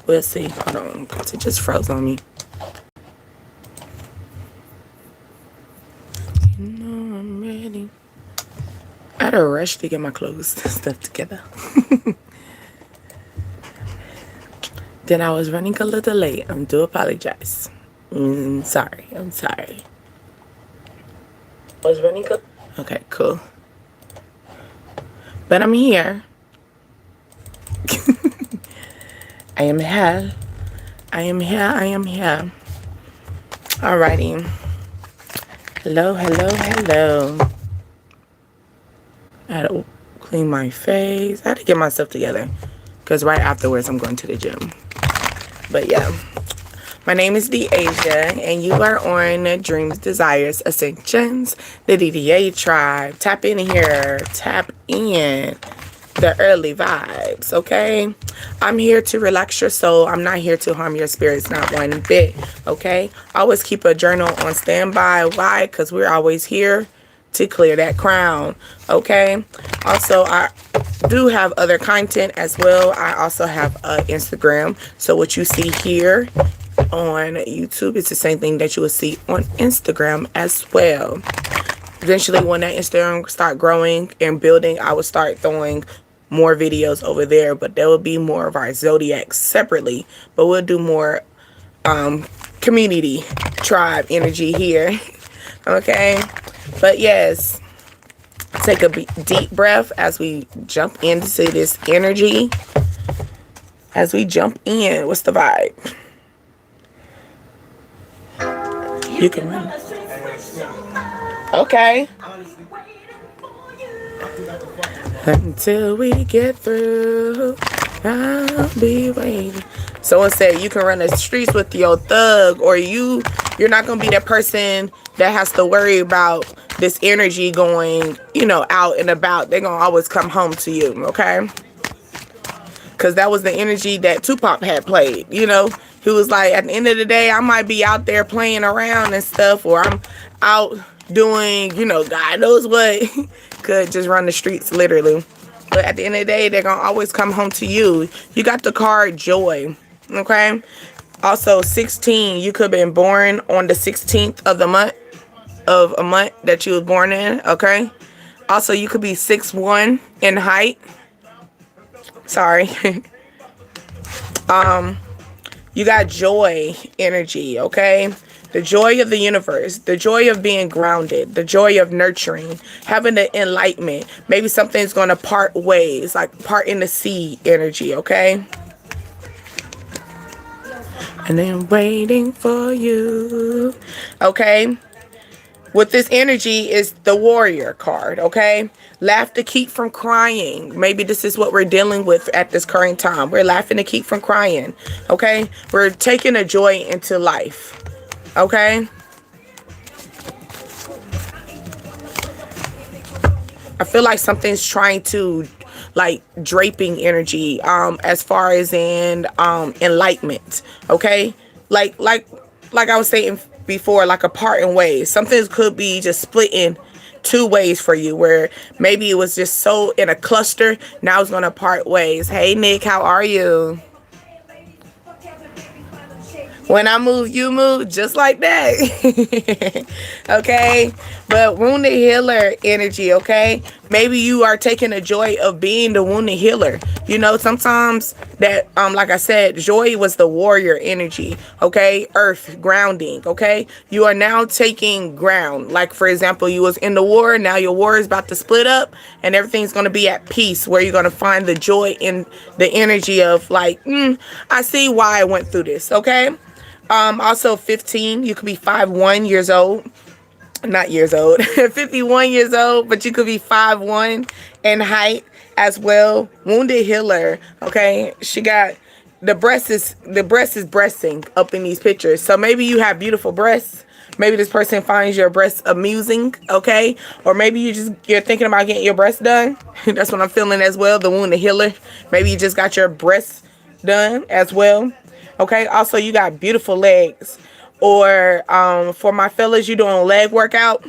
We'll see. Hold on, because it just froze on me. You know I'm ready. I had a rush to get my clothes and stuff together. Then I was running a little late. I do apologize. Sorry. I'm sorry. Was running a... Okay, cool. But I'm here. I am here. I am here. I am here. Alrighty. Hello, hello, hello. I had to clean my face. I had to get myself together. Because right afterwards, I'm going to the gym. But yeah. My name is Deasia, and you are on Dreams, Desires, Ascensions, the DDA tribe. Tap in here. Tap in the early vibes, okay? I'm here to relax your soul. I'm not here to harm your spirits, not one bit, okay? Always keep a journal on standby. Why? Because we're always here to clear that crown, okay? Also, I do have other content as well. I also have Instagram. So what you see here on YouTube, it's the same thing that you will see on Instagram as well. Eventually, when that Instagram start growing and building, I will start throwing more videos over there, but there will be more of our zodiac separately, but we'll do more community tribe energy here. Okay, but yes, take a deep breath as we jump into this energy. As we jump in, what's the vibe? You can run. Okay. Until we get through, I'll be waiting. Someone said you can run the streets with your thug, or you're not gonna be that person that has to worry about this energy going, out and about. They're gonna always come home to you, okay? Because that was the energy that Tupac had played, He was like, at the end of the day, I might be out there playing around and stuff, or I'm out doing, God knows what. Could just run the streets, literally. But at the end of the day, they're going to always come home to you. You got the card Joy, okay? Also, 16, you could have been born on the 16th of a month that you was born in, okay? Also, you could be 6'1" in height. Sorry. You got joy energy, okay? The joy of the universe, the joy of being grounded, the joy of nurturing, having the enlightenment. Maybe something's going to part ways, like part in the sea energy, okay? And then waiting for you, okay? With this energy is the warrior card, okay? Laugh to keep from crying. Maybe this is what we're dealing with at this current time. We're laughing to keep from crying, okay? We're taking a joy into life, okay? I feel like something's trying to, draping energy, as far as in enlightenment, okay? Like I was saying before, like a parting ways. Something could be just splitting two ways for you, where maybe it was just so in a cluster, now it's gonna part ways. Hey Nick, how are you? When I move, you move, just like that. Okay? But wounded healer energy, okay? Maybe you are taking the joy of being the wounded healer. Sometimes that, like I said, joy was the warrior energy, okay? Earth, grounding, okay? You are now taking ground. Like, for example, you was in the war, now your war is about to split up, and everything's going to be at peace, where you're going to find the joy in the energy of, I see why I went through this, okay? Also 15, you could be 51 years old. Not years old. 51 years old, but you could be 5'1" in height as well. Wounded healer, okay? She got the breast is breasting up in these pictures. So maybe you have beautiful breasts. Maybe this person finds your breasts amusing, okay? Or maybe you're thinking about getting your breasts done. That's what I'm feeling as well, the wounded healer. Maybe you just got your breasts done as well. Okay, also you got beautiful legs. Or for my fellas, you doing a leg workout.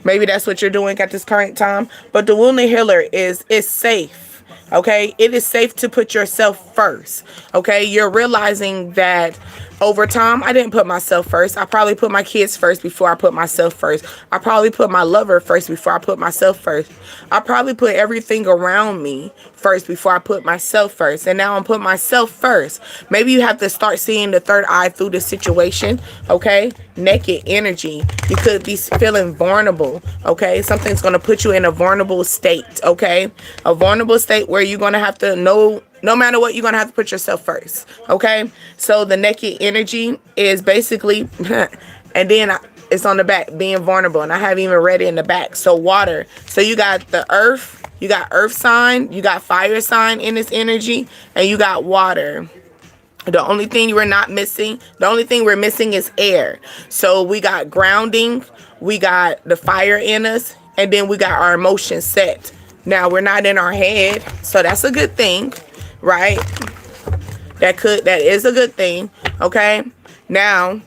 Maybe that's what you're doing at this current time. But the wounded healer is safe. Okay, it is safe to put yourself first. Okay, you're realizing that over time, I didn't put myself first. I probably put my kids first before I put myself first. I probably put my lover first before I put myself first. I probably put everything around me first before I put myself first. And now I'm putting myself first. Maybe you have to start seeing the third eye through the situation. Okay, naked energy. You could be feeling vulnerable. Okay, something's going to put you in a vulnerable state. Okay, a vulnerable state where you're going to have to know, no matter what, you're going to have to put yourself first. Okay, so the naked energy is basically, and then it's on the back, being vulnerable. And I haven't even read it in the back. So water. So you got the earth, you got earth sign, you got fire sign in this energy, and you got water. The only thing we're not missing, the only thing we're missing is air. So we got grounding, we got the fire in us, and then we got our emotions set. Now we're not in our head, so that's a good thing, right? That is a good thing. Okay, now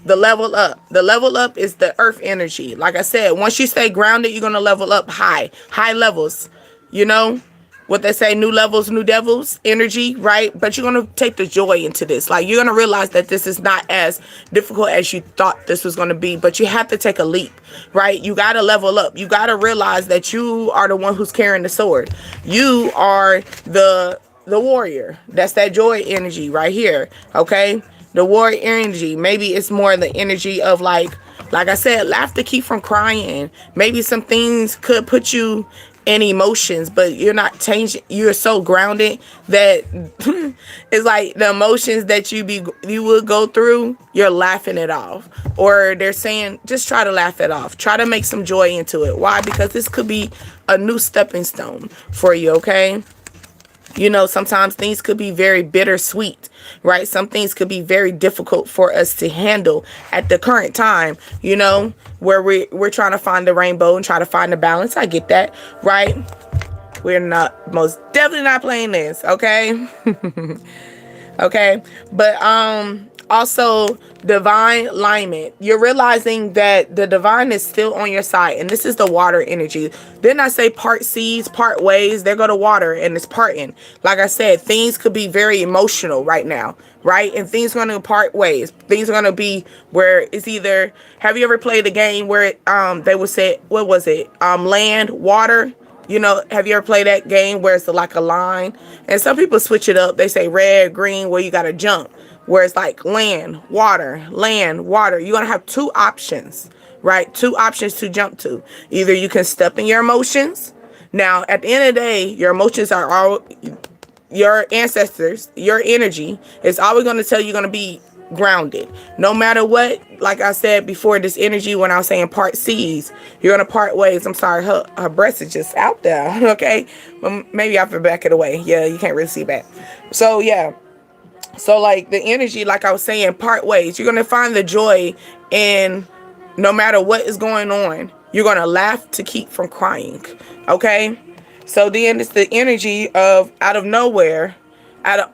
the level up. The level up is the earth energy. Like I said, once you stay grounded, you're gonna level up high levels. You know what they say, new levels, new devils energy, right? But you're gonna take the joy into this. Like, you're gonna realize that this is not as difficult as you thought this was gonna be, but you have to take a leap, right? You gotta level up. You gotta realize that you are the one who's carrying the sword. You are the warrior. That's that joy energy right here. Okay, the warrior energy. Maybe it's more the energy of like I said, laughter keep from crying. Maybe some things could put you in emotions, but you're not changing. You're so grounded that it's like the emotions that you would go through, you're laughing it off. Or they're saying just try to laugh it off, try to make some joy into it. Why? Because this could be a new stepping stone for you. Okay, you know, sometimes things could be very bittersweet, right? Some things could be very difficult for us to handle at the current time, you know, where we're trying to find the rainbow and try to find the balance. I get that, right? We're most definitely not playing this, okay? Okay, but also divine alignment. You're realizing that the divine is still on your side, and this is the water energy. Didn't I say part seas, part ways? They go to water, and it's parting. Like I said, things could be very emotional right now, right? And things are going to part ways. Things are going to be where it's either, have you ever played a game where they would say, what was it? Land, water. You know, have you ever played that game where it's like a line? And some people switch it up. They say red, green, where you got to jump. Where it's like land, water, land, water. You're going to have two options, right? Two options to jump to. Either you can step in your emotions. Now, at the end of the day, your emotions are all, your ancestors, your energy is always going to tell you you're going to be grounded. No matter what, like I said before, this energy, when I was saying part seas, you're going to part ways. I'm sorry, her breast is just out there, okay? Well, maybe I have to back it away. Yeah, you can't really see that. So, yeah. So, like, the energy, like I was saying, part ways. You're going to find the joy in no matter what is going on. You're going to laugh to keep from crying, okay? So, then it's the energy of out of nowhere,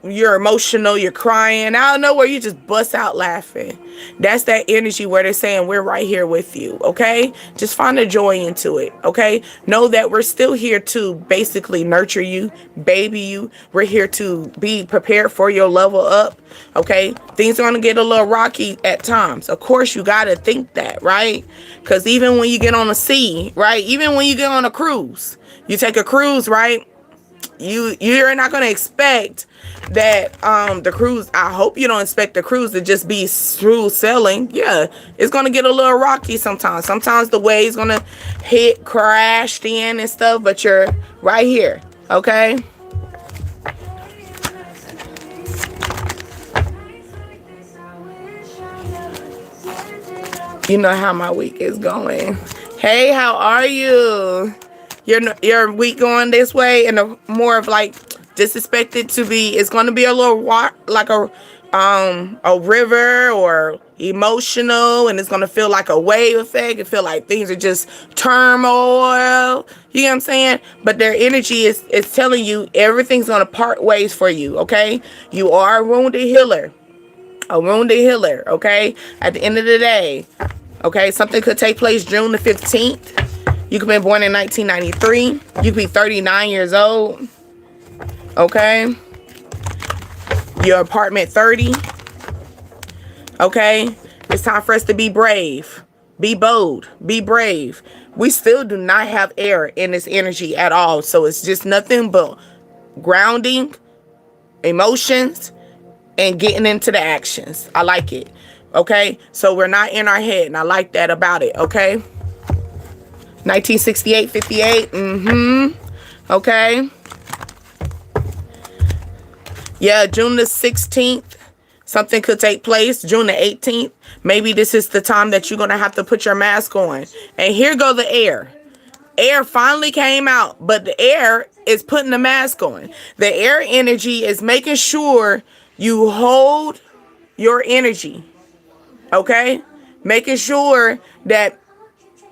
you're emotional, you're crying, out of nowhere, you just bust out laughing. That's that energy where they're saying, we're right here with you, okay? Just find the joy into it, okay? Know that we're still here to basically nurture you, baby you. We're here to be prepared for your level up, okay? Things are going to get a little rocky at times. Of course, you got to think that, right? Because even when you get on the sea, right? Even when you get on a cruise, you take a cruise, right? You're not going to expect that the cruise, I hope you don't expect the cruise to just be smooth sailing. Yeah, it's going to get a little rocky sometimes. Sometimes the wave's going to hit, crash in and stuff, but you're right here, okay? You know how my week is going. Hey, how are you? Your week going this way, and a more of like just expect it to be. It's going to be a little like a river or emotional, and it's going to feel like a wave effect. It feel like things are just turmoil. You know what I'm saying? But their energy is telling you everything's going to part ways for you. Okay, you are a wounded healer, okay? At the end of the day, okay, something could take place June the 15th. You could be born in 1993. You could be 39 years old. Okay. Your apartment 30. Okay. It's time for us to be brave. Be bold. Be brave. We still do not have air in this energy at all. So it's just nothing but grounding, emotions, and getting into the actions. I like it. Okay. So we're not in our head. And I like that about it. Okay. 1968, 58. Okay. Yeah, June the 16th, something could take place. June the 18th, maybe this is the time that you're going to have to put your mask on. And here go the air. Air finally came out, but the air is putting the mask on. The air energy is making sure you hold your energy. Okay? Making sure that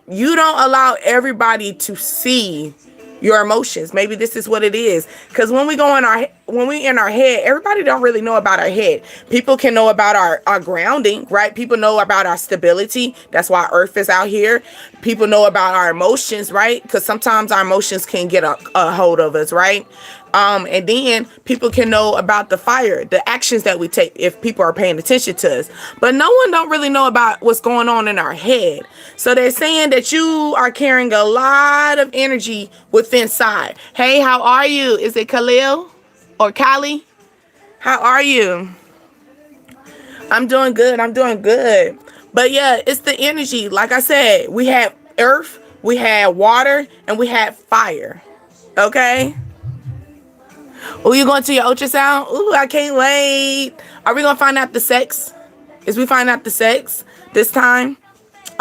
you don't allow everybody to see your emotions. Maybe this is what it is. Because when we in our head, everybody don't really know about our head. People can know about our grounding, right? People know about our stability. That's why Earth is out here. People know about our emotions, right? Because sometimes our emotions can get a hold of us, right? And then people can know about the fire, the actions that we take if people are paying attention to us. But no one don't really know about what's going on in our head. So they're saying that you are carrying a lot of energy within inside. Hey, how are you? Is it Khalil or Kali? How are you? I'm doing good. I'm doing good. But yeah, it's the energy. Like I said, we have earth, we have water, and we have fire. Okay? Oh, you going to your ultrasound? Ooh, I can't wait. Are we going to find out the sex? Is we find out the sex this time?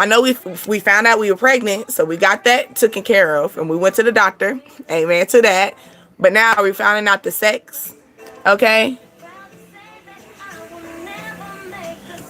I know we found out we were pregnant, so we got that taken care of, and we went to the doctor. Amen to that. But now are we finding out the sex? Okay?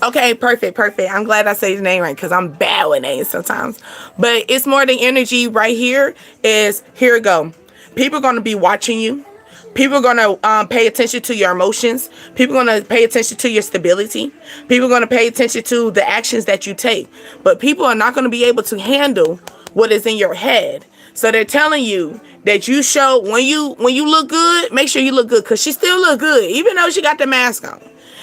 Okay, perfect. I'm glad I say his name right, because I'm bad with names sometimes. But it's more than energy right here. Here we go. People are going to be watching you. People are going to pay attention to your emotions. People are going to pay attention to your stability. People are going to pay attention to the actions that you take. But people are not going to be able to handle what is in your head. So they're telling you that you show when you look good, make sure you look good, because she still look good, even though she got the mask on.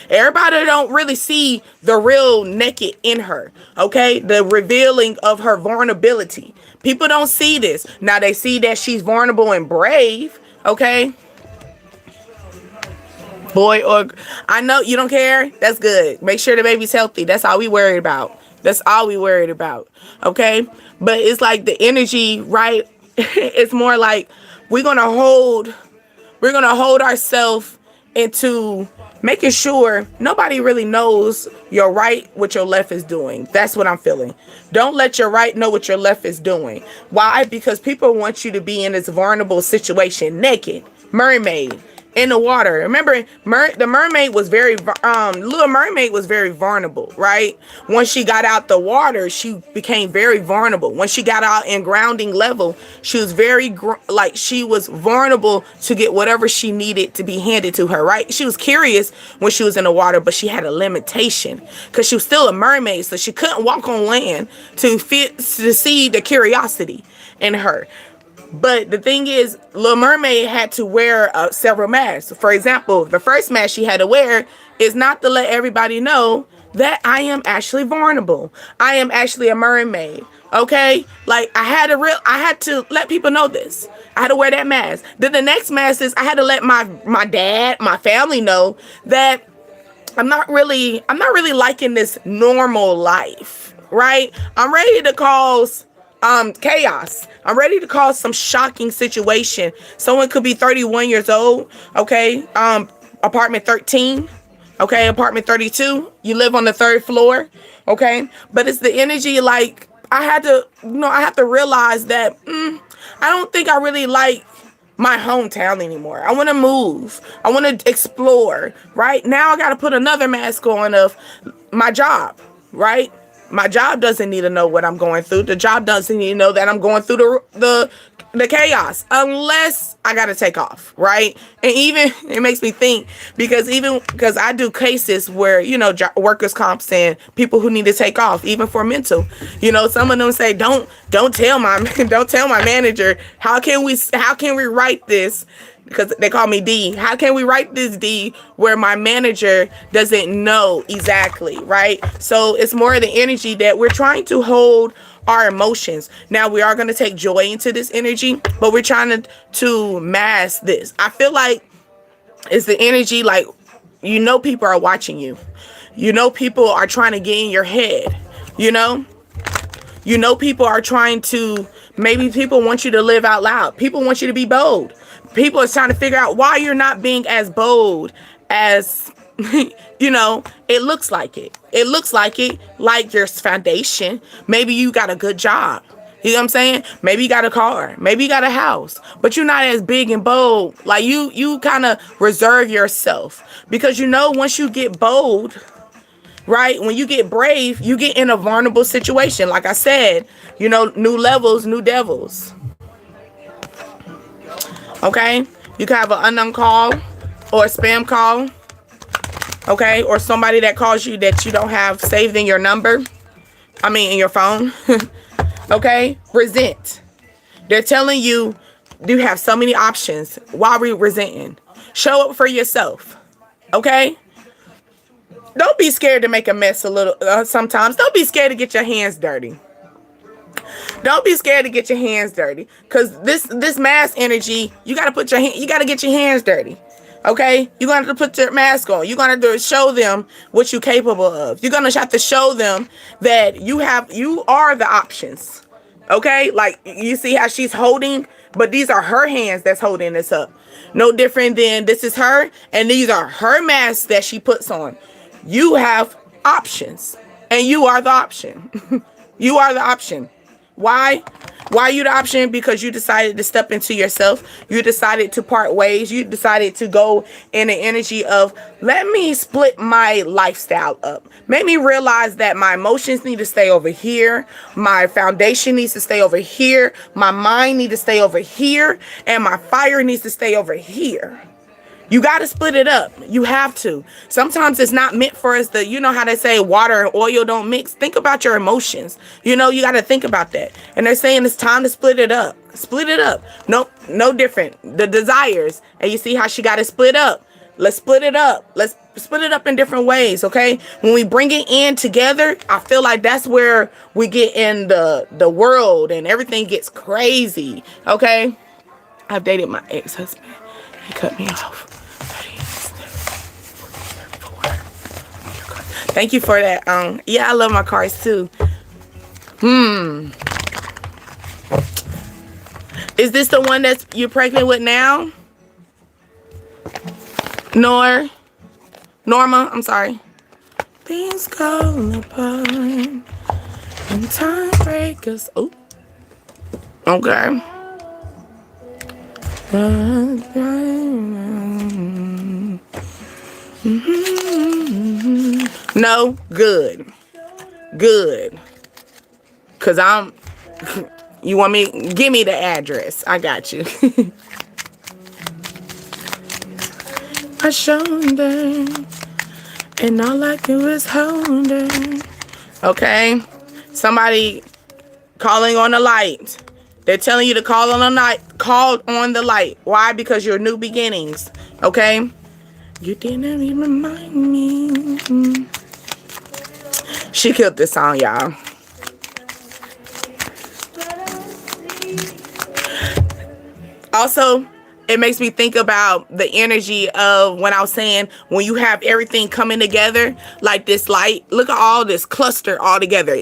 Everybody don't really see the real naked in her, okay? The revealing of her vulnerability. People don't see this. Now they see that she's vulnerable and brave, okay? Boy, or I know you don't care. That's good. Make sure the baby's healthy. That's all we worried about. That's all we worried about. Okay? But it's like the energy, right? It's more like we're gonna hold ourselves into making sure nobody really knows your right what your left is doing. That's what I'm feeling. Don't let your right know what your left is doing. Why? Because people want you to be in this vulnerable situation, naked, mermaid, in the water. Remember, the mermaid was Little Mermaid was very vulnerable, right? Once she got out the water, she became very vulnerable. When she got out in grounding level, she was she was vulnerable to get whatever she needed to be handed to her, right? She was curious when she was in the water, but she had a limitation because she was still a mermaid, so she couldn't walk on land to see the curiosity in her. But the thing is, Little Mermaid had to wear several masks. For example, the first mask she had to wear is not to let everybody know that I am actually vulnerable. I am actually a mermaid. Okay? Like I had to let people know this. I had to wear that mask. Then the next mask is I had to let my dad, my family know that I'm not really liking this normal life, right? I'm ready to cause chaos. I'm ready to cause some shocking situation. Someone could be 31 years old, okay? Apartment 13, okay? Apartment 32. You live on the 3rd floor, okay? But it's the energy, like I have to realize that I don't think I really like my hometown anymore. I want to move. I want to explore, right? Now I got to put another mask on of my job, right? My job doesn't need to know what I'm going through. The job doesn't need to know that I'm going through the chaos unless I got to take off, right? And even it makes me think because I do cases where, workers' comps and people who need to take off, even for mental, some of them say, don't tell my manager. How can we write this because they call me D. How can we write this D where my manager doesn't know exactly, right? So it's more of the energy that we're trying to hold our emotions. Now we are going to take joy into this energy, but we're trying to mask this. I feel like it's the energy, like, you know, people are watching you. You know, people are trying to get in your head. You know, people are trying to, maybe people want you to live out loud. People want you to be bold. People are trying to figure out why you're not being as bold as, you know, it looks like it. It looks like it, like your foundation. Maybe you got a good job. You know what I'm saying? Maybe you got a car. Maybe you got a house. But you're not as big and bold. Like, you kind of reserve yourself. Because, you know, once you get bold, right? When you get brave, you get in a vulnerable situation. Like I said, you know, new levels, new devils. Okay? You can have an unknown call or a spam call. Okay? Or somebody that calls you that you don't have saved in your number. I mean, in your phone. Okay? Resent. They're telling you have so many options. Why are we resenting? Show up for yourself. Okay? Don't be scared to make a mess a little sometimes. Don't be scared to get your hands dirty. Don't be scared to get your hands dirty. Because this mask energy, you gotta get your hands dirty. Okay? You're gonna have to put your mask on. You're gonna have to show them what you're capable of. You're gonna have to show them that you are the options. Okay? Like, you see how she's holding, but these are her hands that's holding this up. No different than this is her, and these are her masks that she puts on. You have options, and you are the option. You are the option. Why? Why are you the option? Because you decided to step into yourself. You decided to part ways. You decided to go in the energy of, let me split my lifestyle up. Make me realize that my emotions need to stay over here. My foundation needs to stay over here. My mind needs to stay over here. And my fire needs to stay over here. You got to split it up. You have to. Sometimes it's not meant for us to, you know how they say water and oil don't mix? Think about your emotions. You know, you got to think about that. And they're saying it's time to split it up. Split it up. No different. The desires. And you see how she got it split up. Let's split it up. Let's split it up in different ways, okay? When we bring it in together, I feel like that's where we get in the world and everything gets crazy, okay? I've dated my ex-husband. He cut me off. Thank you for that. Yeah, I love my cards too. Is this the one that's you're pregnant with now? Norma, I'm sorry. Things go apart and time breakers. Oh, okay. No, good. Cause you want me, give me the address. I got you. I showed her, and all I do is hold her. Okay, somebody calling on the light. They're telling you to call on the night. Call on the light. Why? Because you're new beginnings. Okay. You didn't even remind me. She killed this song, y'all. Also, it makes me think about the energy of when I was saying when you have everything coming together like this light. Look at all this cluster all together.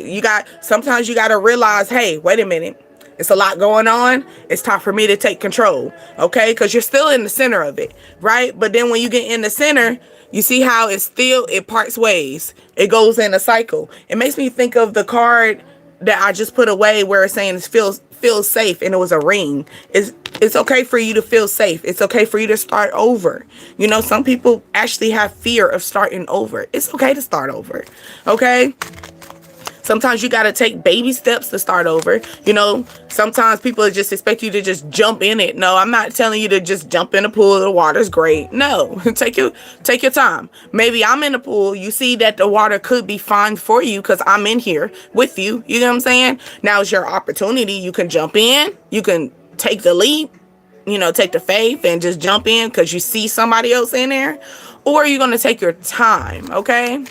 Sometimes you got to realize, hey, wait a minute. It's a lot going on. It's time for me to take control. Okay? Because you're still in the center of it. Right? But then when you get in the center, you see how it parts ways. It goes in a cycle. It makes me think of the card that I just put away where it's saying it feels safe, and it was a ring. It's okay for you to feel safe. It's okay for you to start over. You know, some people actually have fear of starting over. It's okay to start over. Okay? Sometimes you got to take baby steps to start over. You know, sometimes people just expect you to just jump in it. No, I'm not telling you to just jump in the pool. The water's great. No, take your time. Maybe I'm in the pool. You see that the water could be fine for you because I'm in here with you. You know what I'm saying? Now is your opportunity. You can jump in. You can take the leap. take the faith and just jump in because you see somebody else in there? Or are you going to take your time, okay?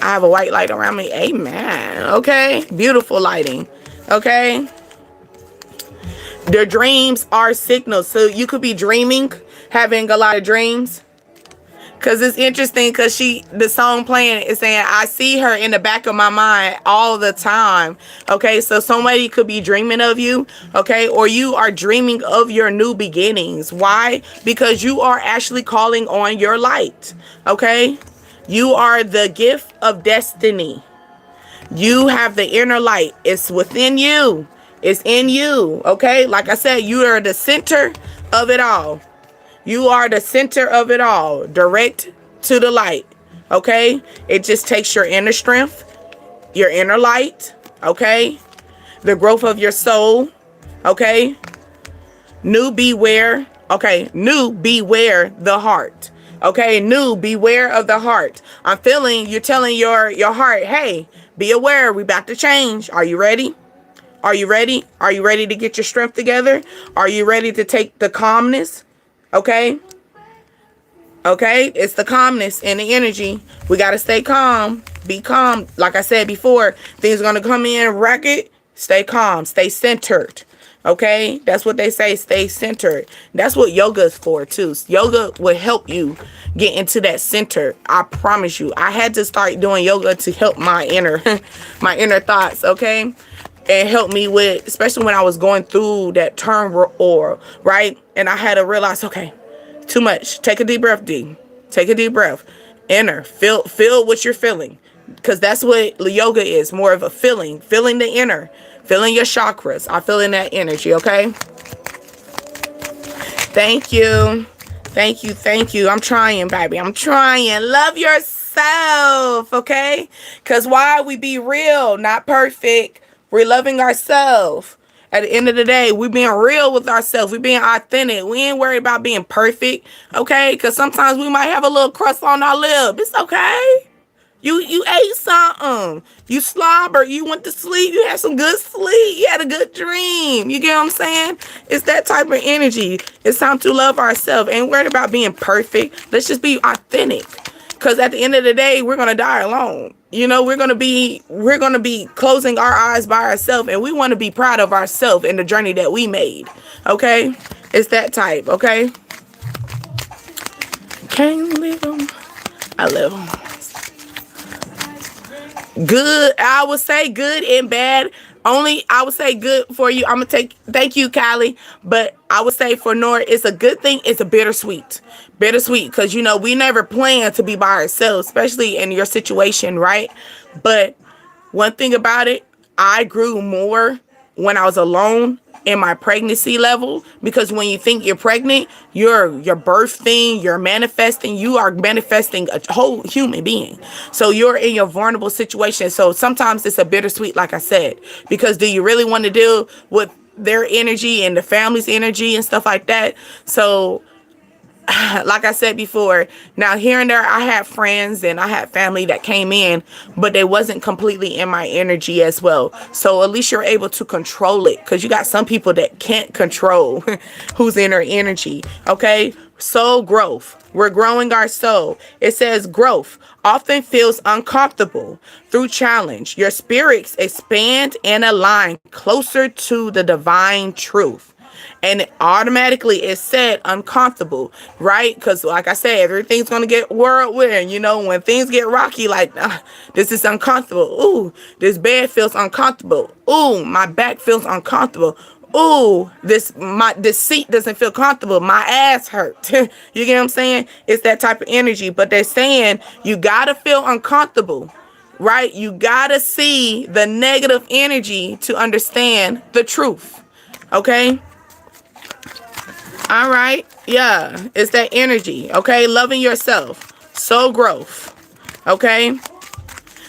I have a white light around me. Amen. Okay? Beautiful lighting. Okay? Their dreams are signals. So you could be dreaming, having a lot of dreams. Because it's interesting because the song playing is saying, I see her in the back of my mind all the time. Okay, so somebody could be dreaming of you. Okay, or you are dreaming of your new beginnings. Why? Because you are actually calling on your light. Okay, you are the gift of destiny. You have the inner light. It's within you. It's in you. Okay, like I said, you are the center of it all. You are the center of it all, direct to the light, okay? It just takes your inner strength, your inner light, okay? The growth of your soul, okay? Beware the heart, okay? Beware of the heart. I'm feeling you're telling your heart, hey, be aware, we about to change. Are you ready? Are you ready? Are you ready to get your strength together? Are you ready to take the calmness? Okay? Okay? It's the calmness and the energy. We got to stay calm. Be calm. Like I said before, things are going to come in, wreck it. Stay calm. Stay centered. Okay? That's what they say. Stay centered. That's what yoga is for, too. Yoga will help you get into that center. I promise you. I had to start doing yoga to help my inner, my inner thoughts. Okay? And help me with, especially when I was going through that turmoil, right? And I had to realize, okay, too much. Take a deep breath, D. Take a deep breath. Inner. Feel what you're feeling. Because that's what yoga is. More of a feeling. Feeling the inner. Feeling your chakras. I feel in that energy, okay? Thank you. Thank you. Thank you. I'm trying, baby. I'm trying. Love yourself, okay? Because why? We be real, not perfect. We're loving ourselves. At the end of the day, we're being real with ourselves. We're being authentic. We ain't worried about being perfect, okay? Because sometimes we might have a little crust on our lip. It's okay. You ate something. You slobbered. You went to sleep. You had some good sleep. You had a good dream. You get what I'm saying? It's that type of energy. It's time to love ourselves. Ain't worried about being perfect. Let's just be authentic. Because at the end of the day, we're going to die alone. We're going to be closing our eyes by ourselves, and we want to be proud of ourselves and the journey that we made. Okay? It's that type, okay? Can't live them. I live them. Good. I would say good and bad. Only I would say good for you. I'm going to thank you, Callie. But I would say for Nora, it's a good thing. It's a bittersweet. Bittersweet. Because, we never planned to be by ourselves, especially in your situation, right? But one thing about it, I grew more when I was alone in my pregnancy level. Because when you think you're pregnant, you're birthing, you're manifesting, you are manifesting a whole human being. So you're in your vulnerable situation. So sometimes it's a bittersweet, like I said, because do you really want to deal with their energy and the family's energy and stuff like that? So like I said before, now here and there, I had friends and I had family that came in, but they wasn't completely in my energy as well. So at least you're able to control it, because you got some people that can't control who's in their energy. Okay. Soul growth. We're growing our soul. It says growth often feels uncomfortable. Through challenge, your spirits expand and align closer to the divine truth. And automatically it said uncomfortable, right? Because like I said, everything's going to get whirlwind. When things get rocky, like, this is uncomfortable. Ooh, this bed feels uncomfortable. Ooh, my back feels uncomfortable. Ooh, this seat doesn't feel comfortable. My ass hurt. You get what I'm saying? It's that type of energy. But they're saying you got to feel uncomfortable, right? You got to see the negative energy to understand the truth. Okay? All right. Yeah. It's that energy. Okay. Loving yourself. Soul growth. Okay.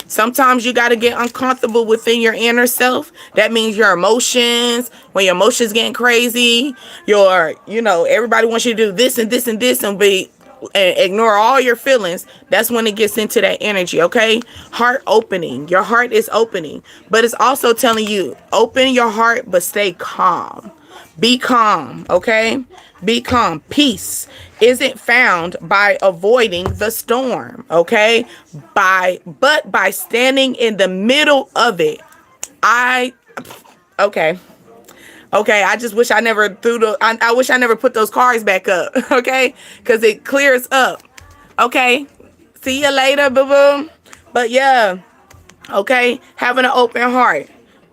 Sometimes you got to get uncomfortable within your inner self. That means your emotions. When your emotions getting crazy, everybody wants you to do this and this and this and be and ignore all your feelings, that's when it gets into that energy, okay? Heart opening. Your heart is opening, but it's also telling you, open your heart, but stay calm. Be calm, okay? Be calm. Peace isn't found by avoiding the storm, okay? But by standing in the middle of it. Okay. Okay, I just wish I never I wish I never put those cards back up, okay? Because it clears up. Okay, see you later, boo-boo. But yeah, okay, having an open heart.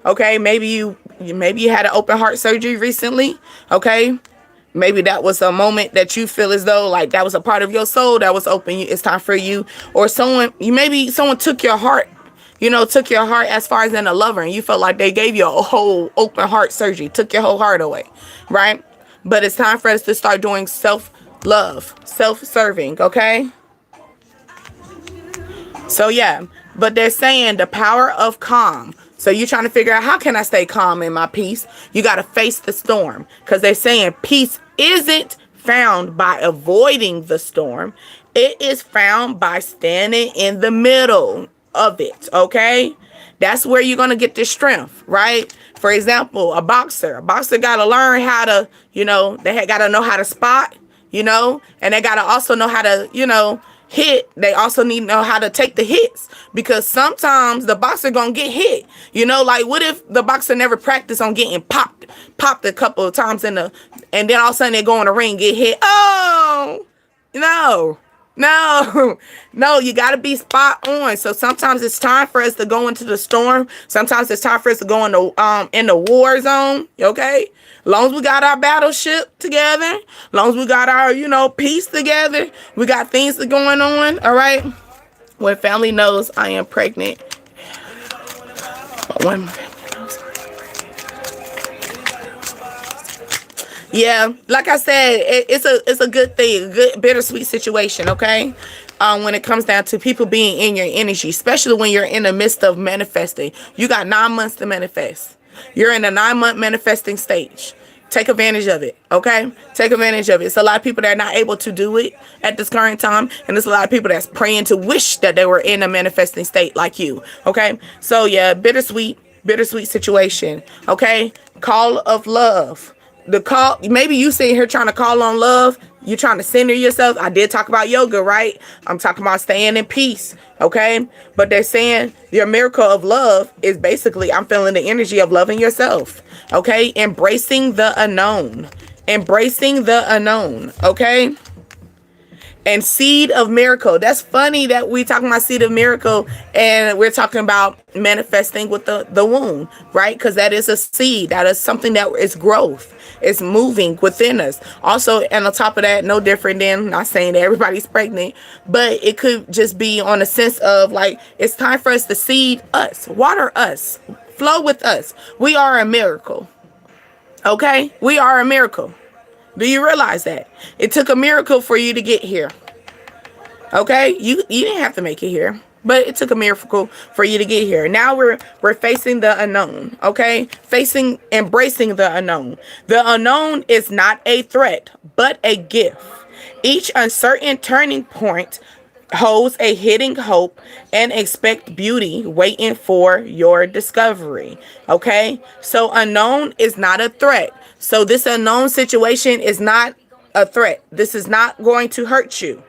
Okay, maybe you had an open heart surgery recently, okay? Maybe that was a moment that you feel as though like that was a part of your soul that was open. It's time for you, or maybe someone took your heart, took your heart as far as in a lover, and you felt like they gave you a whole open heart surgery, took your whole heart away, right? But it's time for us to start doing self-love, self-serving, okay? So yeah, but they're saying the power of calm. So you're trying to figure out, how can I stay calm in my peace? You got to face the storm, because they're saying peace isn't found by avoiding the storm. It is found by standing in the middle of it, okay? That's where you're going to get the strength, right? For example, a boxer got to learn how to, they got to know how to spot, and they got to also know how to, hit. They also need to know how to take the hits, because sometimes the boxer gonna get hit. Like, what if the boxer never practiced on getting popped a couple of times and then all of a sudden they go in the ring, get hit? Oh no, you got to be spot on. So sometimes it's time for us to go into the storm. Sometimes it's time for us to go in the war zone, okay? As long as we got our battleship together, as long as we got our, peace together, we got things going on, all right? When family knows I am pregnant. Yeah, like I said, it's a good thing, a good bittersweet situation, okay? When it comes down to people being in your energy, especially when you're in the midst of manifesting. You got 9 months to manifest. You're in a 9-month manifesting stage. Take advantage of it, okay? Take advantage of it. It's a lot of people that are not able to do it at this current time, and there's a lot of people that's praying to wish that they were in a manifesting state like you, okay? So yeah, bittersweet situation, okay? Call of love. Maybe you sitting here trying to call on love. You're trying to center yourself. I did talk about yoga, right? I'm talking about staying in peace, okay? But they're saying your miracle of love is basically, I'm feeling the energy of loving yourself, okay? Embracing the unknown, okay? And seed of miracle. That's funny that we talking about seed of miracle and we're talking about manifesting with the womb, right? Because that is a seed. That is something that is growth. It's moving within us. Also, and on top of that, no different than, not saying that everybody's pregnant, but it could just be on a sense of like, it's time for us to seed us, water us, flow with us. We are a miracle. Okay? We are a miracle. Do you realize that? It took a miracle for you to get here. Okay? You didn't have to make it here, but it took a miracle for you to get here. Now we're facing the unknown, okay? Embracing the unknown. The unknown is not a threat, but a gift. Each uncertain turning point holds a hidden hope and expect beauty waiting for your discovery, okay? So unknown is not a threat. So this unknown situation is not a threat. This is not going to hurt you.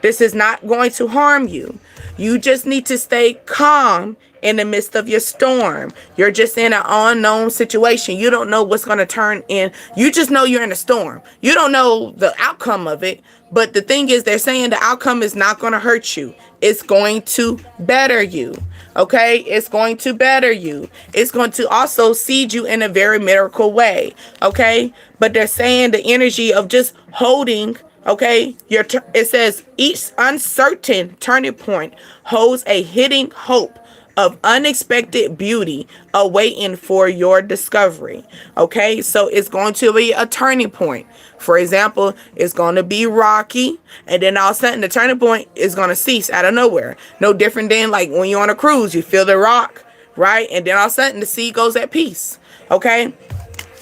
This is not going to harm you. You just need to stay calm in the midst of your storm. You're just in an unknown situation. You don't know what's going to turn in. You just know you're in a storm. You don't know the outcome of it. But the thing is, they're saying the outcome is not going to hurt you. It's going to better you. Okay? It's going to better you. It's going to also seed you in a very miracle way. Okay? But they're saying the energy of just holding. Okay, it says each uncertain turning point holds a hidden hope of unexpected beauty awaiting for your discovery. Okay, so it's going to be a turning point. For example, it's going to be rocky, and then all of a sudden the turning point is going to cease out of nowhere. No different than like when you're on a cruise, you feel the rock, right? And then all of a sudden the sea goes at peace. Okay,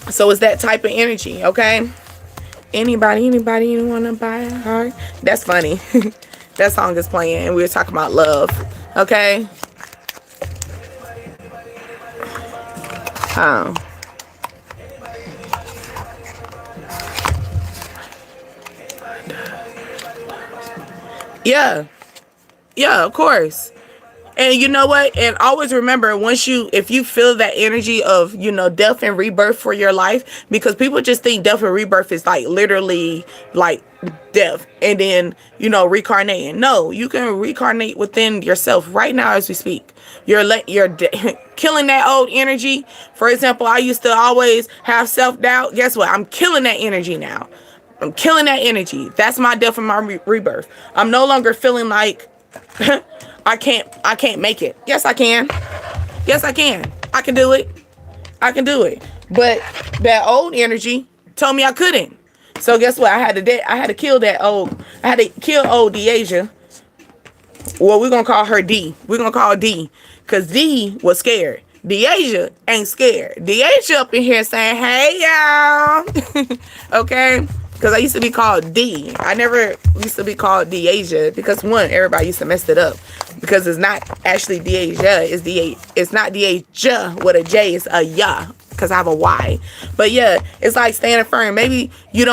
so it's that type of energy. Okay. Anybody wanna buy a heart? That's funny. That song is playing and we were talking about love. Okay. Oh. Yeah. Yeah, of course. And you know what? And always remember, if you feel that energy of, death and rebirth for your life, because people just think death and rebirth is like literally like death and then, reincarnating. No, you can reincarnate within yourself right now as we speak. You're killing that old energy. For example, I used to always have self-doubt. Guess what? I'm killing that energy now. I'm killing that energy. That's my death and my rebirth. I'm no longer feeling like I can't make it. Yes, I can. Yes, I can. I can do it. I can do it. But that old energy told me I couldn't. So guess what? I had to kill old Deasia. Well, we're going to call her D. We're going to call her D. Because D was scared. Deasia ain't scared. Deasia up in here saying, hey, y'all. Okay? Because I used to be called D. I never used to be called Deasia. Because one, everybody used to mess it up. Because it's not actually Deasia. It's not Deasia with a J. It's a ya. Because I have a Y. But yeah, it's like standing firm. Maybe you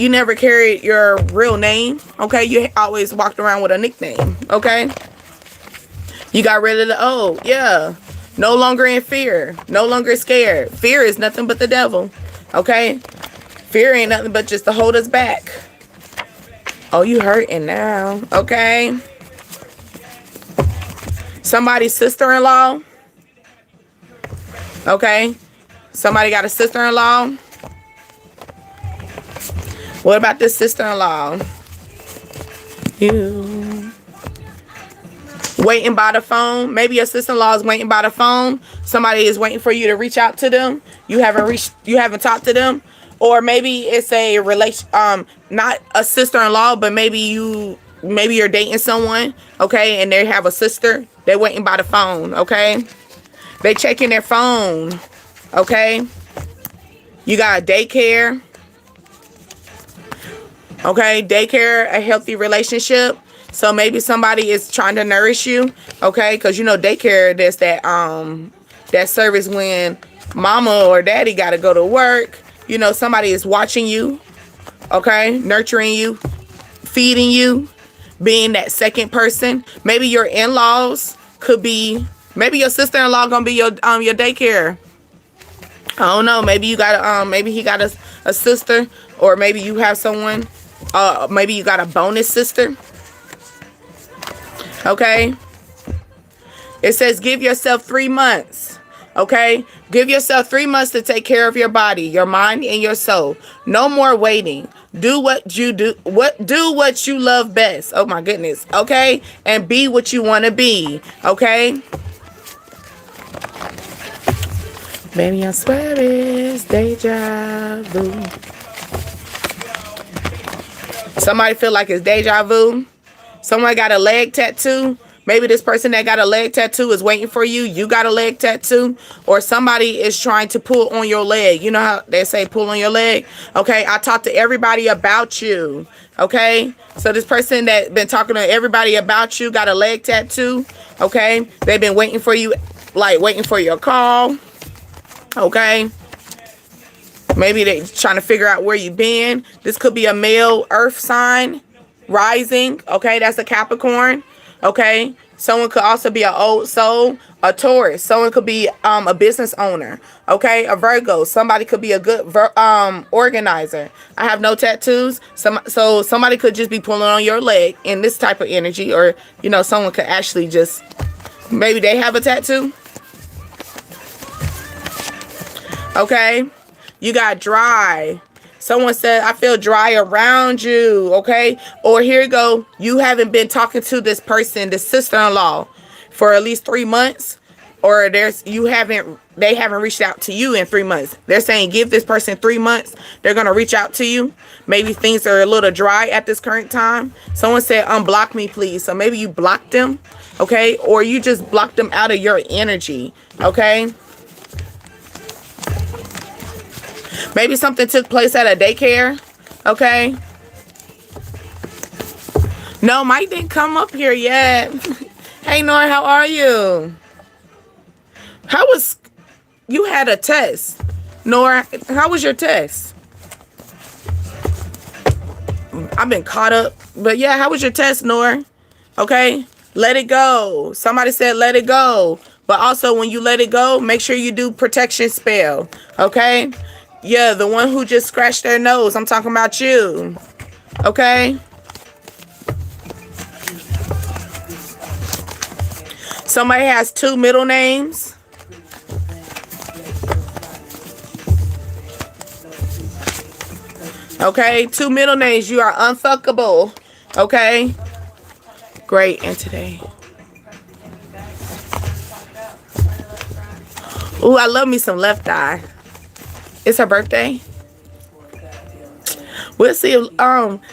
never carried your real name. Okay? You always walked around with a nickname. Okay? You got rid of the old. Yeah. No longer in fear. No longer scared. Fear is nothing but the devil. Okay? Fear ain't nothing but just to hold us back. Oh, you hurting now. Okay? Somebody's sister-in-law. Okay? Somebody got a sister-in-law. What about this sister-in-law? You waiting by the phone. Maybe your sister-in-law is waiting by the phone. Somebody is waiting for you to reach out to them. You haven't talked to them. Or maybe it's a relation, not a sister-in-law, but maybe you're dating someone, okay, and they have a sister. They're waiting by the phone, okay? They checking their phone, okay? You got a daycare, okay? Daycare, a healthy relationship. So maybe somebody is trying to nourish you, okay? Because daycare, there's that service when mama or daddy got to go to work. Somebody is watching you, okay? Nurturing you, feeding you, being that second person. Maybe your in-laws could be, maybe your sister-in-law gonna be your daycare. I don't know. Maybe you got maybe he got a sister, or maybe you have someone. Maybe you got a bonus sister. Okay. It says give yourself 3 months. Okay, give yourself 3 months to take care of your body, your mind, and your soul. No more waiting. Do what you love best. Oh my goodness. Okay, and be what you want to be. Okay. Baby, I swear it's deja vu. Somebody feel like it's deja vu. Someone got a leg tattoo. Maybe this person that got a leg tattoo is waiting for you. You got a leg tattoo. Or somebody is trying to pull on your leg. You know how they say pull on your leg? Okay, I talked to everybody about you. Okay, so this person that been talking to everybody about you got a leg tattoo. Okay, they've been waiting for you, like waiting for your call. Okay, maybe they trying to figure out where you been. This could be a male earth sign rising. Okay, that's a Capricorn. Okay, someone could also be an old soul, a Taurus. Someone could be a business owner. Okay, a Virgo. Somebody could be a good organizer. I have no tattoos, so somebody could just be pulling on your leg in this type of energy, or someone could actually just maybe they have a tattoo. Okay, you got dry. Someone said, I feel dry around you, okay? Or here you go. You haven't been talking to this person, this sister-in-law, for at least 3 months. Or they haven't reached out to you in 3 months. They're saying give this person 3 months. They're going to reach out to you. Maybe things are a little dry at this current time. Someone said, unblock me, please. So maybe you blocked them, okay? Or you just blocked them out of your energy, okay? Maybe something took place at a daycare, Okay. No, Mike didn't come up here yet. Hey, Nora, how are you? How was... You had a test. Nora, how was your test? I've been caught up. But yeah, how was your test, Nora? Okay? Let it go. Somebody said let it go. But also, when you let it go, make sure you do protection spell. Okay? Yeah, the one who just scratched their nose. I'm talking about you. Okay? Somebody has 2 middle names. Okay? 2 middle names. You are unfuckable. Okay? Great. And today. Ooh, I love me some Left Eye. It's her birthday. We'll see.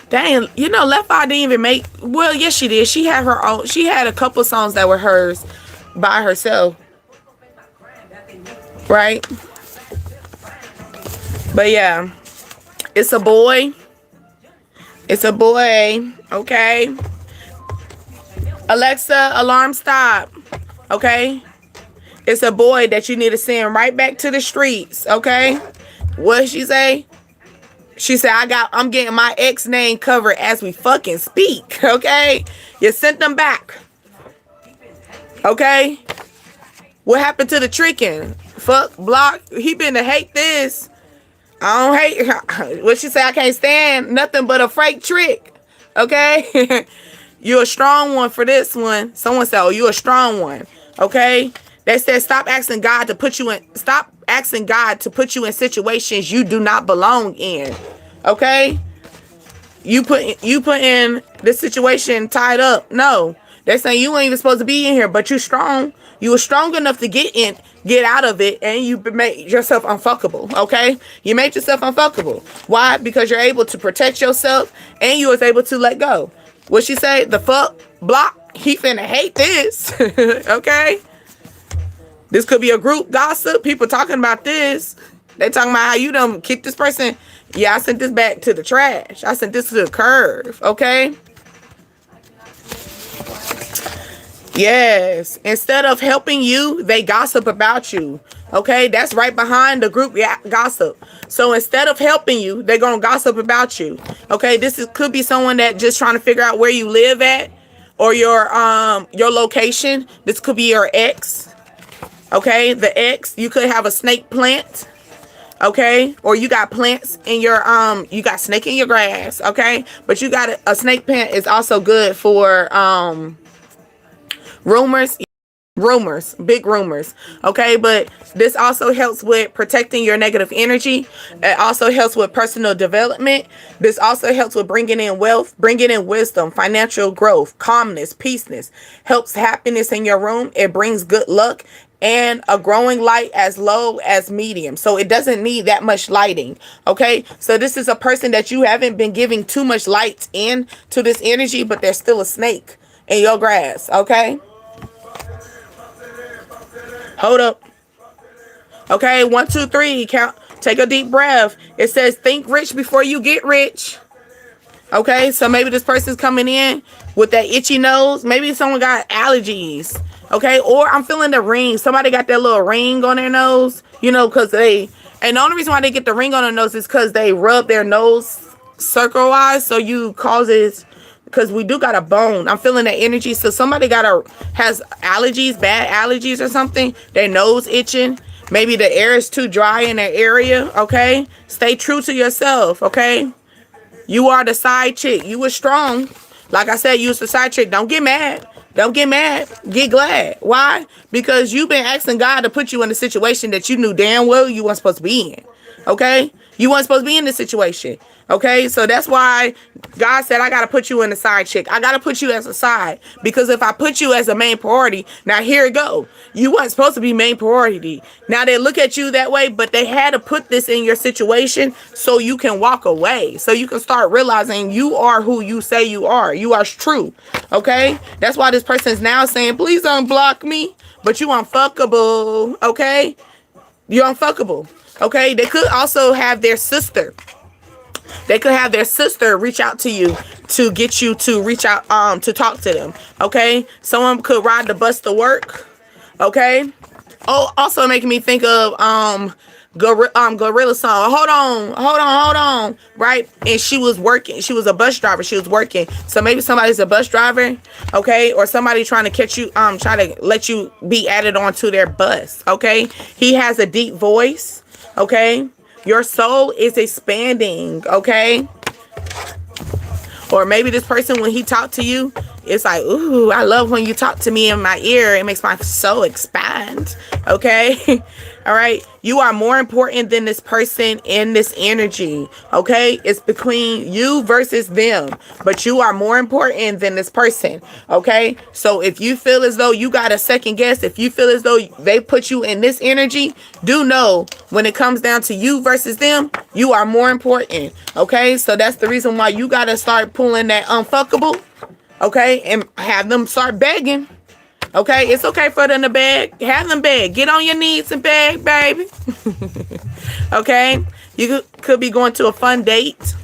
Dang, you know, Left Eye didn't even make. Well, yes, she did. She had her own. She had a couple songs that were hers by herself, right? But yeah, it's a boy. It's a boy. Okay. Alexa, alarm stop. Okay. It's a boy that you need to send right back to the streets. Okay. What did she say? She said, I'm getting my ex name covered as we fucking speak. Okay. You sent them back. Okay. What happened to the tricking? Fuck, block. He been to hate this. I don't hate. What she say? I can't stand nothing but a fake trick. Okay. You're a strong one for this one. Someone said, oh, you're a strong one. Okay. They said, stop asking God to put you in. Stop asking God to put you in situations you do not belong in. Okay. You put in this situation tied up. No. They're saying you ain't even supposed to be in here, but you're strong. You were strong enough to get out of it, and you made yourself unfuckable. Okay. You made yourself unfuckable. Why? Because you're able to protect yourself, and you was able to let go. What she say? The fuck block. He finna hate this. Okay. This could be a group gossip. People talking about this. They talking about how you done kick this person. Yeah, I sent this back to the trash. I sent this to the curve. Okay. Yes. Instead of helping you, they gossip about you. Okay. That's right behind the group gossip. So instead of helping you, they're going to gossip about you. Okay. Could be someone that just trying to figure out where you live at or your location. This could be your ex. Okay. The ex, you could have a snake plant. Okay. Or you got plants in your, you got snake in your grass. Okay. But you got a snake plant is also good for, big rumors. Okay. But this also helps with protecting your negative energy. It also helps with personal development. This also helps with bringing in wealth, bringing in wisdom, financial growth, calmness, peaceness, helps happiness in your room. It brings good luck and a growing light as low as medium. So it doesn't need that much lighting. Okay. So this is a person that you haven't been giving too much light in to this energy, but there's still a snake in your grass. Okay. Hold up. Okay, 1, 2, 3. Count. Take a deep breath. It says think rich before you get rich. Okay, so maybe this person's coming in with that itchy nose. Maybe someone got allergies. Okay, or I'm feeling the ring. Somebody got that little ring on their nose. You know, because and the only reason why they get the ring on their nose is because they rub their nose circle-wise. So you causes... Because we do got a bone. I'm feeling that energy. So somebody has allergies, bad allergies or something. Their nose itching. Maybe the air is too dry in their area. Okay. Stay true to yourself. Okay. You are the side chick. You were strong. Like I said, you was the side chick. Don't get mad. Don't get mad. Get glad. Why? Because you've been asking God to put you in a situation that you knew damn well you weren't supposed to be in. Okay. You weren't supposed to be in this situation. Okay, so that's why God said, I got to put you in the side chick. I got to put you as a side. Because if I put you as a main priority, now here it go. You weren't supposed to be main priority. Now they look at you that way, but they had to put this in your situation so you can walk away. So you can start realizing you are who you say you are. You are true. Okay, that's why this person is now saying, please unblock me. But you unfuckable. Okay, you're unfuckable. Okay, they could also have their sister. They could have their sister reach out to you to get you to reach out to talk to them. Okay? Someone could ride the bus to work. Okay? Oh, also making me think of Gorilla song. Hold on. Right? And she was working. She was a bus driver. She was working. So maybe somebody's a bus driver, okay? Or somebody trying to catch you, try to let you be added onto their bus, okay? He has a deep voice, okay? Your soul is expanding, okay? Or maybe this person, when he talked to you, it's like, ooh, I love when you talk to me in my ear. It makes my soul expand. Okay? All right? You are more important than this person in this energy. Okay? It's between you versus them. But you are more important than this person. Okay? So if you feel as though you got a second guess, if you feel as though they put you in this energy, do know when it comes down to you versus them, you are more important. Okay? So that's the reason why you got to start pulling that unfuckable. Okay, and have them start begging. Okay, it's okay for them to beg. Have them beg. Get on your knees and beg, baby. Okay, you could be going to a fun date.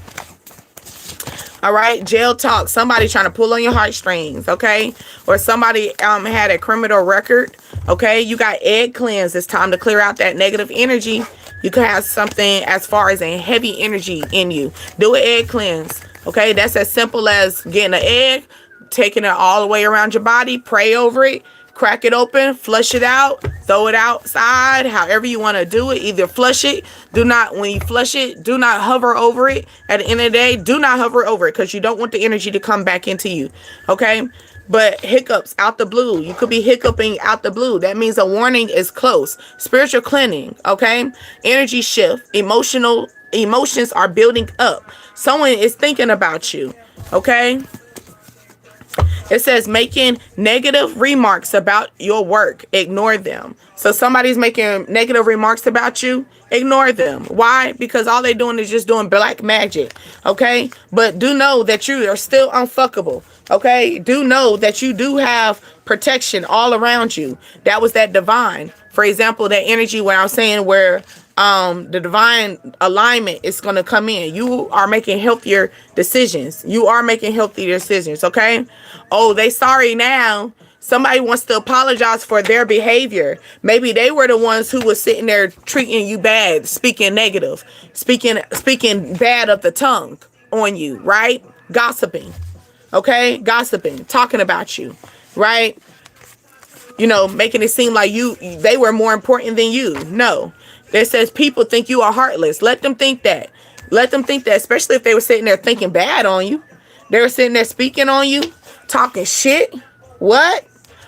All right, jail talk. Somebody trying to pull on your heartstrings. Okay, or somebody had a criminal record. Okay, you got egg cleanse. It's time to clear out that negative energy. You could have something as far as a heavy energy in you. Do an egg cleanse. Okay, that's as simple as getting an egg, taking it all the way around your body, pray over it, crack it open, flush it out, throw it outside, however you want to do it. Either flush it, when you flush it, do not hover over it. At the end of the day, do not hover over it because you don't want the energy to come back into you. Okay, but hiccups out the blue. You could be hiccuping out the blue. That means a warning is close. Spiritual cleansing. Okay, energy shift, emotions are building up. Someone is thinking about you. Okay. It says making negative remarks about your work. Ignore them. So somebody's making negative remarks about you. Ignore them. Why? Because all they're doing is just doing black magic. Okay. But do know that you are still unfuckable. Okay. Do know that you do have protection all around you. That was that divine. For example, that energy where I'm saying where the divine alignment is going to come in. You are making healthier decisions. You are making healthier decisions. Okay. Oh, they sorry now. Somebody wants to apologize for their behavior. Maybe they were the ones who was sitting there treating you bad, speaking negative, speaking bad of the tongue on you, right? Gossiping. Okay. Gossiping, talking about you, right? You know, making it seem like they were more important than you. No. It says people think you are heartless. Let them think that. Let them think that, especially if they were sitting there thinking bad on you. They were sitting there speaking on you, talking shit. What?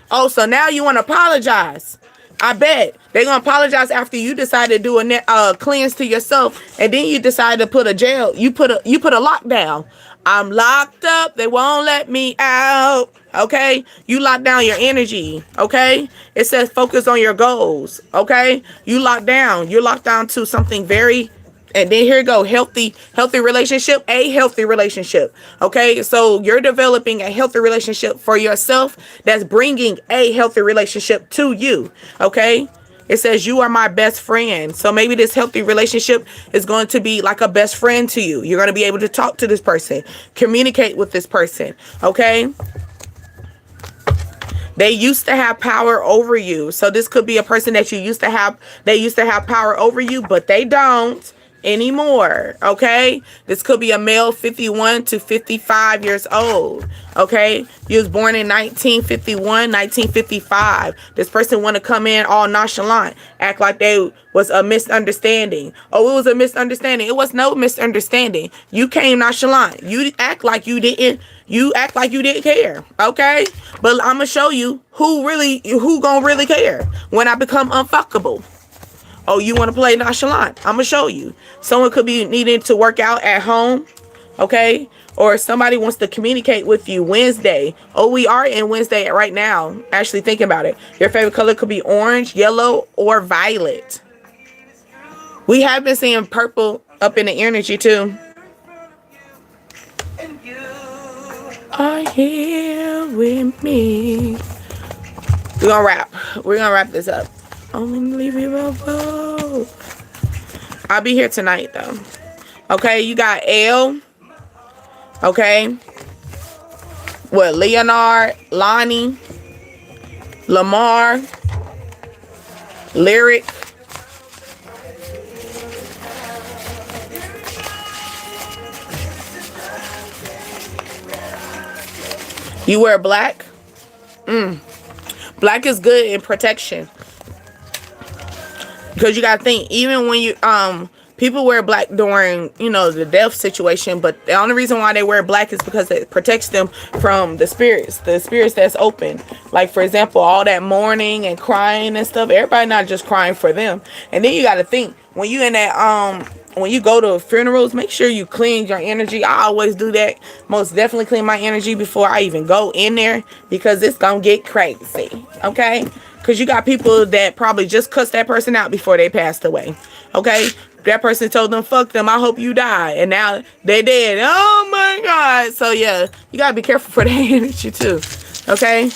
Oh, so now you want to apologize. I bet. They're going to apologize after you decide to do a cleanse to yourself. And then you decide to put a jail. You put a lockdown. I'm locked up. They won't let me out. Okay, you lock down your energy. Okay, it says focus on your goals. Okay, you lock down. You're locked down to something very, and then here you go, healthy relationship, a healthy relationship. Okay, so you're developing a healthy relationship for yourself that's bringing a healthy relationship to you. Okay. It says you are my best friend. So maybe this healthy relationship is going to be like a best friend to you. You're going to be able to talk to this person, communicate with this person. Okay. They used to have power over you. So this could be a person that they used to have power over you, but they don't anymore. Okay. This could be a male 51 to 55 years old. Okay. You was born in 1951, 1955. This person want to come in all nonchalant, act like they was a misunderstanding. Oh, it was a misunderstanding. It was no misunderstanding. You came nonchalant. You act like you didn't care. Okay. But I'm going to show you who gonna really care when I become unfuckable. Oh, you want to play nonchalant? I'm going to show you. Someone could be needing to work out at home. Okay. Or somebody wants to communicate with you Wednesday. Oh, we are in Wednesday right now. Actually, think about it. Your favorite color could be orange, yellow, or violet. We have been seeing purple up in the energy too. Are here with me. We're gonna wrap this up. Only leave you alone. I'll be here tonight though. Okay, you got L. Okay. What? Leonard, Lonnie, Lamar, Lyric. You wear black? Black is good in protection. Because you gotta think, even when you people wear black during, you know, the death situation, but the only reason why they wear black is because it protects them from the spirits that's open. Like, for example, all that mourning and crying and stuff, everybody not just crying for them. And then you gotta think, when you in that when you go to funerals, make sure you clean your energy. I always do that. Most definitely clean my energy before I even go in there, because it's gonna get crazy. Okay? Because you got people that probably just cussed that person out before they passed away. Okay? That person told them, fuck them, I hope you die. And now they dead. Oh my God. So yeah, you gotta be careful for that energy too. Okay?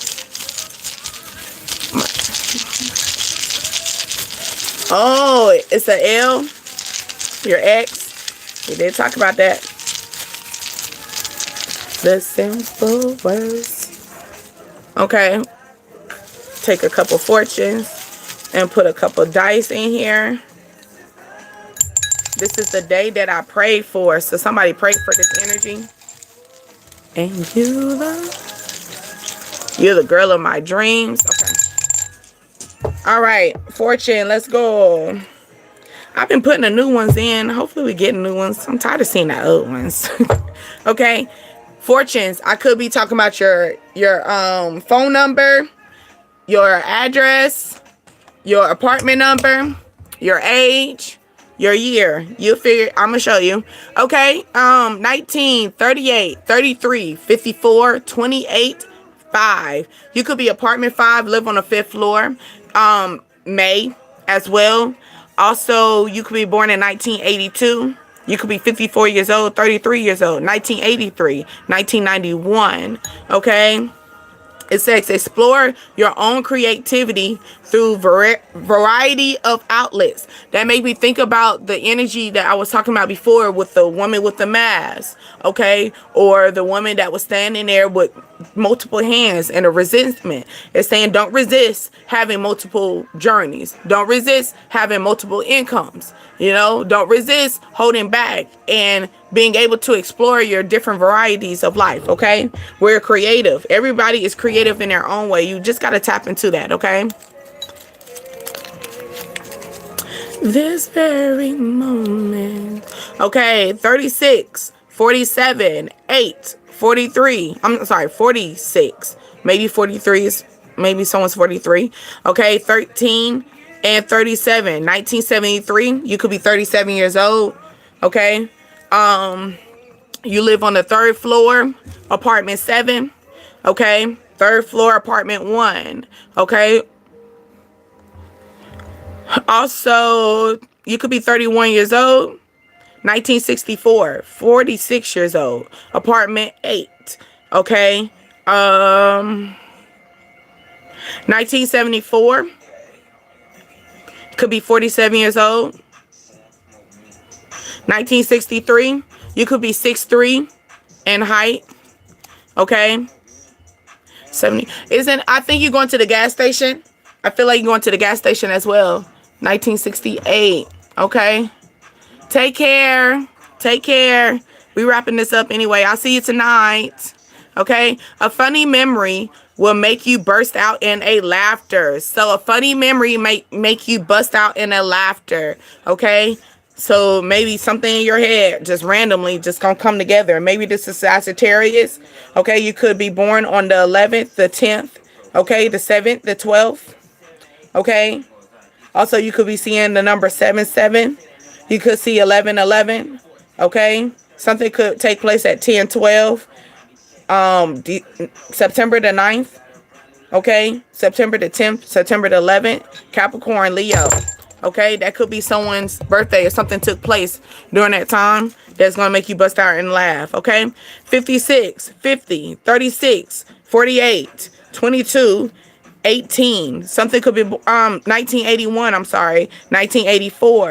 Oh, it's an L. Your ex. We did talk about that. The simple words. Okay. Take a couple fortunes and put a couple dice in here. This is the day that I prayed for. So somebody pray for this energy. And you're the girl of my dreams. Okay. All right. Fortune. Let's go. I've been putting the new ones in. Hopefully we get new ones. I'm tired of seeing the old ones. Okay. Fortunes. I could be talking about your phone number, your address, your apartment number, your age, your year. You'll figure. I'm going to show you. Okay. 19, 38, 33, 54, 28, 5. You could be apartment 5, live on the 5th floor. May as well. Also, you could be born in 1982. You could be 54 years old, 33 years old, 1983, 1991. Okay? It says explore your own creativity through variety of outlets. That made me think about the energy that I was talking about before with the woman with the mask, okay? Or the woman that was standing there with multiple hands and a resentment. It's saying don't resist having multiple journeys. Don't resist having multiple incomes. You know, don't resist holding back and being able to explore your different varieties of life, okay? We're creative. Everybody is creative in their own way. You just got to tap into that, okay? This very moment. Okay, 36, 47, 8, 43. I'm sorry, 46. Maybe 43 is, maybe someone's 43. Okay, 13 and 37. 1973. You could be 37 years old. Okay. You live on the 3rd floor, apartment 7. Okay. 3rd floor, apartment 1. Okay. Also, you could be 31 years old. 1964, 46 years old, apartment 8. Okay. 1974. Could be 47 years old. 1963. You could be 6'3" in height. Okay. 70. I think you're going to the gas station. I feel like you're going to the gas station as well. 1968. Okay. Take care. Take care. We wrapping this up anyway. I'll see you tonight. Okay. A funny memory will make you burst out in a laughter. So a funny memory make you bust out in a laughter. Okay. So maybe something in your head just randomly just gonna come together. Maybe this is Sagittarius. Okay. You could be born on the 11th, the 10th. Okay. The 7th, the 12th. Okay. Also, you could be seeing the number 77. You could see 1111. Okay. Something could take place at 1012. September the 9th. Okay. September the 10th. September the 11th. Capricorn, Leo. Okay. That could be someone's birthday or something took place during that time that's going to make you bust out and laugh. Okay. 56, 50, 36, 48, 22, 18. Something could be 1981, I'm sorry, 1984,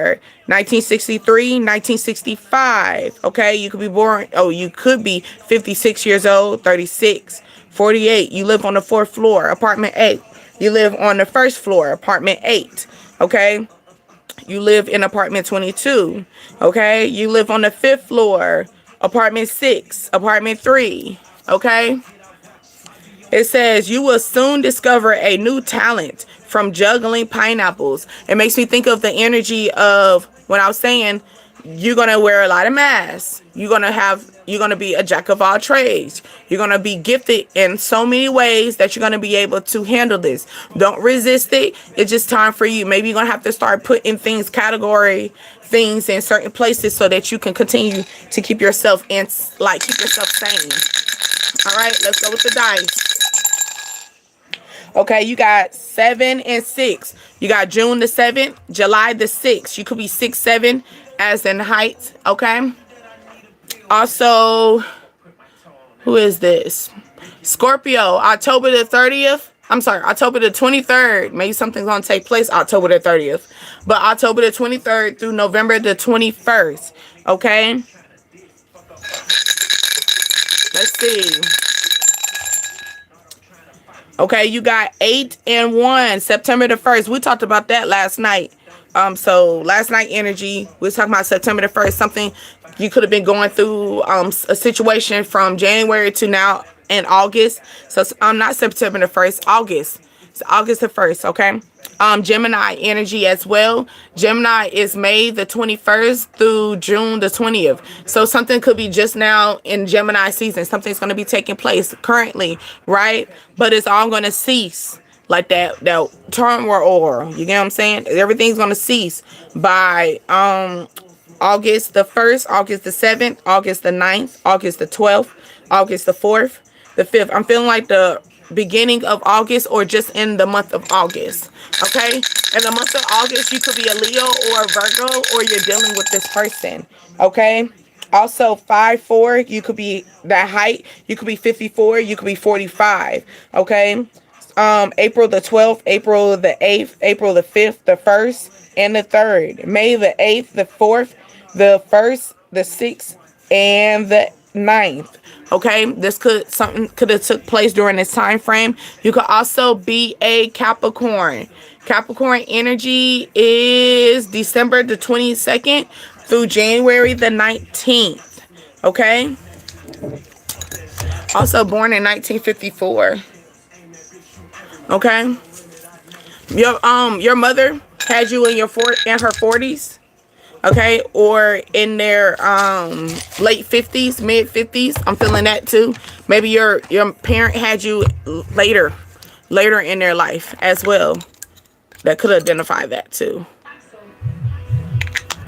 1963, 1965. Okay, you could be born, oh, you could be 56 years old, 36, 48. You live on the 4th floor, apartment 8. You live on the 1st floor, apartment 8. Okay, you live in apartment 22. Okay, you live on the 5th floor, apartment 6, apartment 3. Okay, it says you will soon discover a new talent from juggling pineapples. It makes me think of the energy of when I was saying you're going to wear a lot of masks. You're going to be a jack of all trades. You're going to be gifted in so many ways that you're going to be able to handle this. Don't resist it. It's just time for you. Maybe you're going to have to start putting things in certain places so that you can continue to keep yourself sane. All right, let's go with the dice. Okay, you got 7 and 6. You got June the 7th, July the 6th. You could be 6'7" as in height. Okay. Also, who is this? Scorpio, October the 30th. I'm sorry, October the 23rd. Maybe something's going to take place October the 30th. But October the 23rd through November the 21st. Okay. Let's see. Okay, you got 8 and 1, September the 1st. We talked about that last night. So last night energy, we was talking about September the 1st, something you could have been going through, a situation from January to now in August. So I'm not September the 1st, August. It's August the 1st, okay? Gemini energy as well. Gemini is May the 21st through June the 20th. So something could be just now in Gemini season. Something's going to be taking place currently, right? But it's all going to cease. Like that turmoil, you get what I'm saying? Everything's going to cease by August the 1st, August the 7th, August the 9th, August the 12th, August the 4th, the 5th. I'm feeling like the beginning of August or just in the month of August. Okay, in the month of August, you could be a Leo or a Virgo, or you're dealing with this person. Okay, also 5'4", you could be that height. You could be 54, you could be 45. Okay, April the 12th, April the 8th, April the 5th, the 1st, and the 3rd. May the 8th, the 4th, the 1st, the 6th, and the 9th. Okay, something could have took place during this time frame. You could also be a Capricorn. Capricorn energy is December the 22nd through January the 19th. Okay, also born in 1954. Okay, your mother had you in her 40s. Okay, or in their late 50s, mid 50s. I'm feeling that too. Maybe your parent had you later in their life as well. That could identify that too.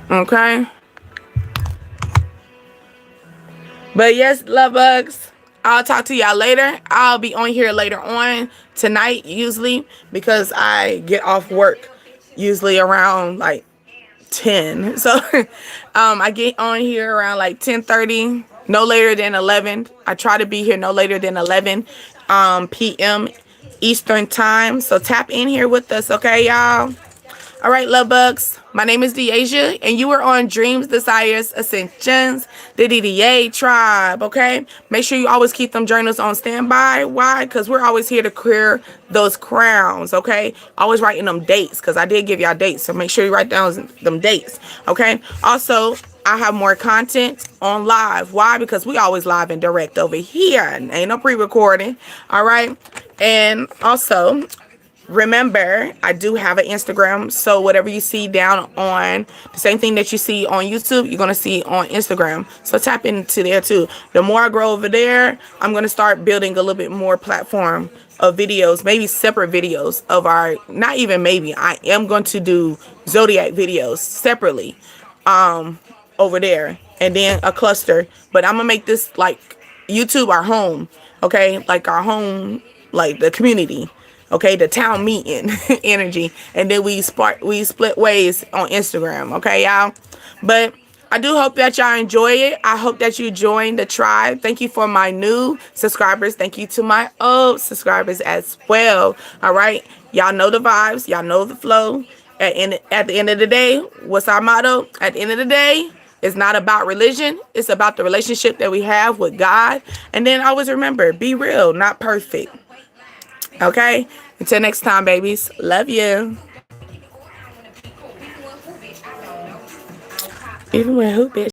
Okay. But yes, love bugs, I'll talk to y'all later. I'll be on here later on tonight, usually, because I get off work usually around like 10. So I get on here around like 10:30, no later than 11. I try to be here no later than 11 p.m. Eastern time. So tap in here with us, okay, y'all? All right, love bugs. My name is Deasia, and you are on Dreams, Desires, Ascensions, the DDA tribe, okay? Make sure you always keep them journals on standby. Why? Because we're always here to clear those crowns, okay? Always writing them dates, because I did give y'all dates, so make sure you write down them dates, okay? Also, I have more content on live. Why? Because we always live and direct over here. Ain't no pre-recording, all right? And also, remember, I do have an Instagram, so whatever you see down on the same thing that you see on YouTube, you're going to see on Instagram. So tap into there too. The more I grow over there, I'm going to start building a little bit more platform of videos, maybe separate videos of not even maybe, I am going to do zodiac videos separately over there, and then a cluster. But I'm going to make this like YouTube our home, okay? Like our home, like the community. Okay, the town meeting energy, and then we split ways on Instagram. Okay, y'all. But I do hope that y'all enjoy it. I hope that you join the tribe. Thank you for my new subscribers. Thank you to my old subscribers as well. All right. Y'all know the vibes. Y'all know the flow. At the end of the day, what's our motto? At the end of the day, it's not about religion. It's about the relationship that we have with God. And then always remember, be real, not perfect. Okay? Until next time, babies. Love you. Even with who, bitch?